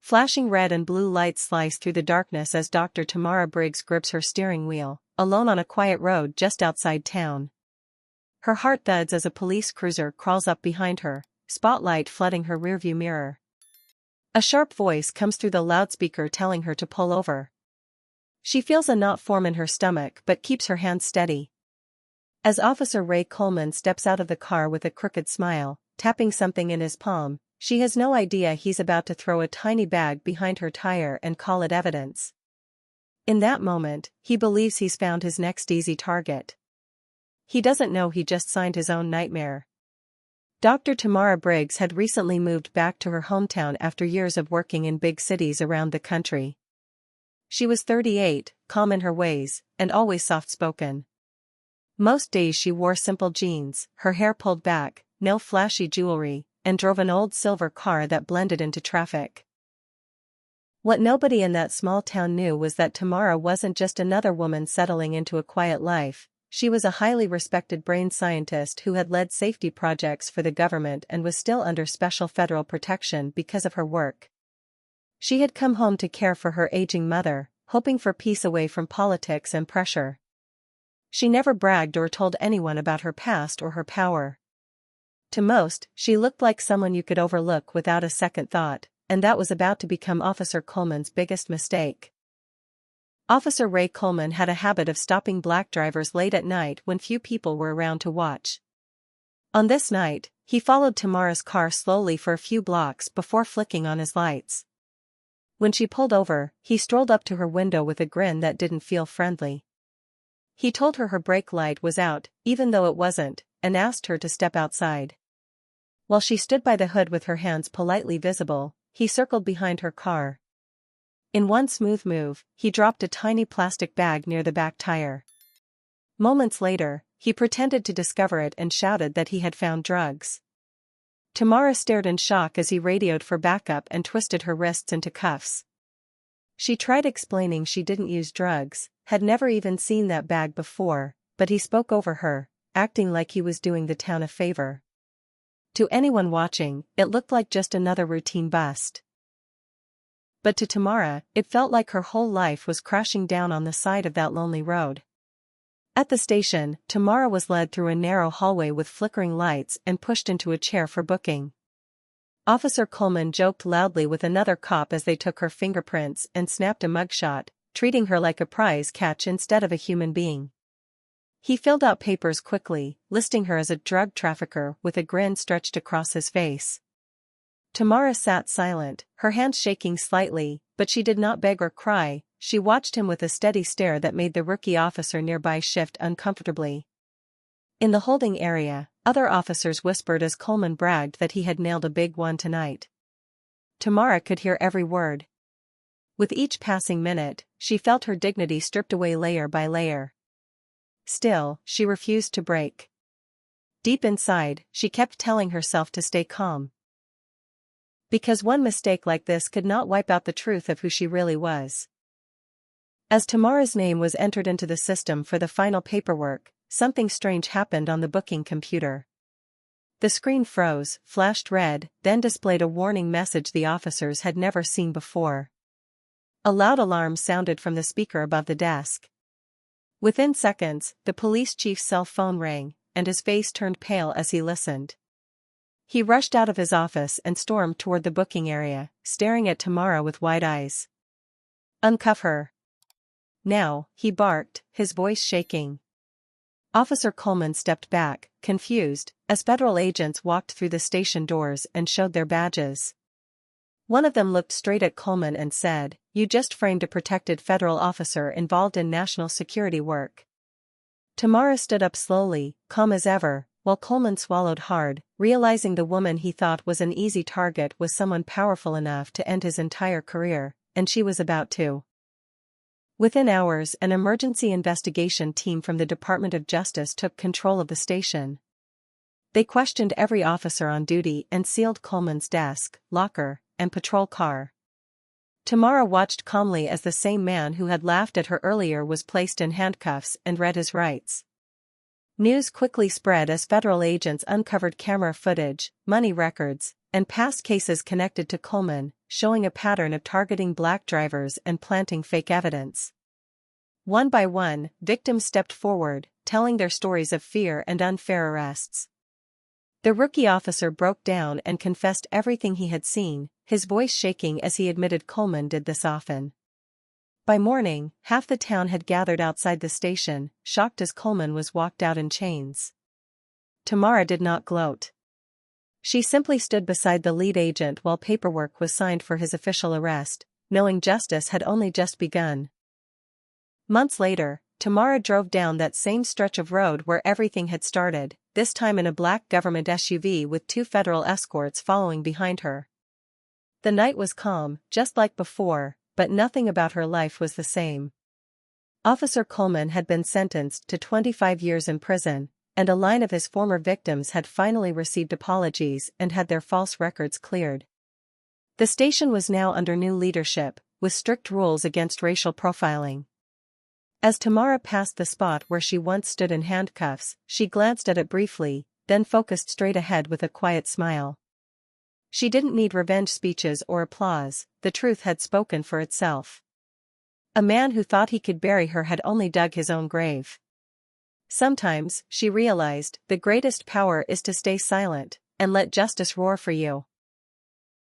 Flashing red and blue lights slice through the darkness as Dr. Tamara Briggs grips her steering wheel, alone on a quiet road just outside town. Her heart thuds as a police cruiser crawls up behind her, spotlight flooding her rearview mirror. A sharp voice comes through the loudspeaker telling her to pull over. She feels a knot form in her stomach but keeps her hands steady. As Officer Ray Coleman steps out of the car with a crooked smile, tapping something in his palm, she has no idea he's about to throw a tiny bag behind her tire and call it evidence. In that moment, he believes he's found his next easy target. He doesn't know he just signed his own nightmare. Dr. Tamara Briggs had recently moved back to her hometown after years of working in big cities around the country. She was 38, calm in her ways, and always soft-spoken. Most days she wore simple jeans, her hair pulled back, no flashy jewelry, and drove an old silver car that blended into traffic. What nobody in that small town knew was that Tamara wasn't just another woman settling into a quiet life. She was a highly respected brain scientist who had led safety projects for the government and was still under special federal protection because of her work. She had come home to care for her aging mother, hoping for peace away from politics and pressure. She never bragged or told anyone about her past or her power. To most, she looked like someone you could overlook without a second thought, and that was about to become Officer Coleman's biggest mistake. Officer Ray Coleman had a habit of stopping black drivers late at night when few people were around to watch. On this night, he followed Tamara's car slowly for a few blocks before flicking on his lights. When she pulled over, he strolled up to her window with a grin that didn't feel friendly. He told her brake light was out, even though it wasn't, and asked her to step outside. While she stood by the hood with her hands politely visible, he circled behind her car. In one smooth move, he dropped a tiny plastic bag near the back tire. Moments later, he pretended to discover it and shouted that he had found drugs. Tamara stared in shock as he radioed for backup and twisted her wrists into cuffs. She tried explaining she didn't use drugs, had never even seen that bag before, but he spoke over her, acting like he was doing the town a favor. To anyone watching, it looked like just another routine bust. But to Tamara, it felt like her whole life was crashing down on the side of that lonely road. At the station, Tamara was led through a narrow hallway with flickering lights and pushed into a chair for booking. Officer Coleman joked loudly with another cop as they took her fingerprints and snapped a mugshot, treating her like a prize catch instead of a human being. He filled out papers quickly, listing her as a drug trafficker with a grin stretched across his face. Tamara sat silent, her hands shaking slightly, but she did not beg or cry. She watched him with a steady stare that made the rookie officer nearby shift uncomfortably. In the holding area, other officers whispered as Coleman bragged that he had nailed a big one tonight. Tamara could hear every word. With each passing minute, she felt her dignity stripped away layer by layer. Still, she refused to break. Deep inside, she kept telling herself to stay calm. Because one mistake like this could not wipe out the truth of who she really was. As Tamara's name was entered into the system for the final paperwork, something strange happened on the booking computer. The screen froze, flashed red, then displayed a warning message the officers had never seen before. A loud alarm sounded from the speaker above the desk. Within seconds, the police chief's cell phone rang, and his face turned pale as he listened. He rushed out of his office and stormed toward the booking area, staring at Tamara with wide eyes. "Uncuff her." "Now," he barked, his voice shaking. Officer Coleman stepped back, confused, as federal agents walked through the station doors and showed their badges. One of them looked straight at Coleman and said, "You just framed a protected federal officer involved in national security work." Tamara stood up slowly, calm as ever, while Coleman swallowed hard, realizing the woman he thought was an easy target was someone powerful enough to end his entire career, and she was about to. Within hours, an emergency investigation team from the Department of Justice took control of the station. They questioned every officer on duty and sealed Coleman's desk, locker, and patrol car. Tamara watched calmly as the same man who had laughed at her earlier was placed in handcuffs and read his rights. News quickly spread as federal agents uncovered camera footage, money records, and past cases connected to Coleman, showing a pattern of targeting black drivers and planting fake evidence. One by one, victims stepped forward, telling their stories of fear and unfair arrests. The rookie officer broke down and confessed everything he had seen, his voice shaking as he admitted Coleman did this often. By morning, half the town had gathered outside the station, shocked as Coleman was walked out in chains. Tamara did not gloat. She simply stood beside the lead agent while paperwork was signed for his official arrest, knowing justice had only just begun. Months later, Tamara drove down that same stretch of road where everything had started, this time in a black government SUV with 2 federal escorts following behind her. The night was calm, just like before, but nothing about her life was the same. Officer Coleman had been sentenced to 25 years in prison, and a line of his former victims had finally received apologies and had their false records cleared. The station was now under new leadership, with strict rules against racial profiling. As Tamara passed the spot where she once stood in handcuffs, she glanced at it briefly, then focused straight ahead with a quiet smile. She didn't need revenge speeches or applause, the truth had spoken for itself. A man who thought he could bury her had only dug his own grave. Sometimes, she realized, the greatest power is to stay silent, and let justice roar for you.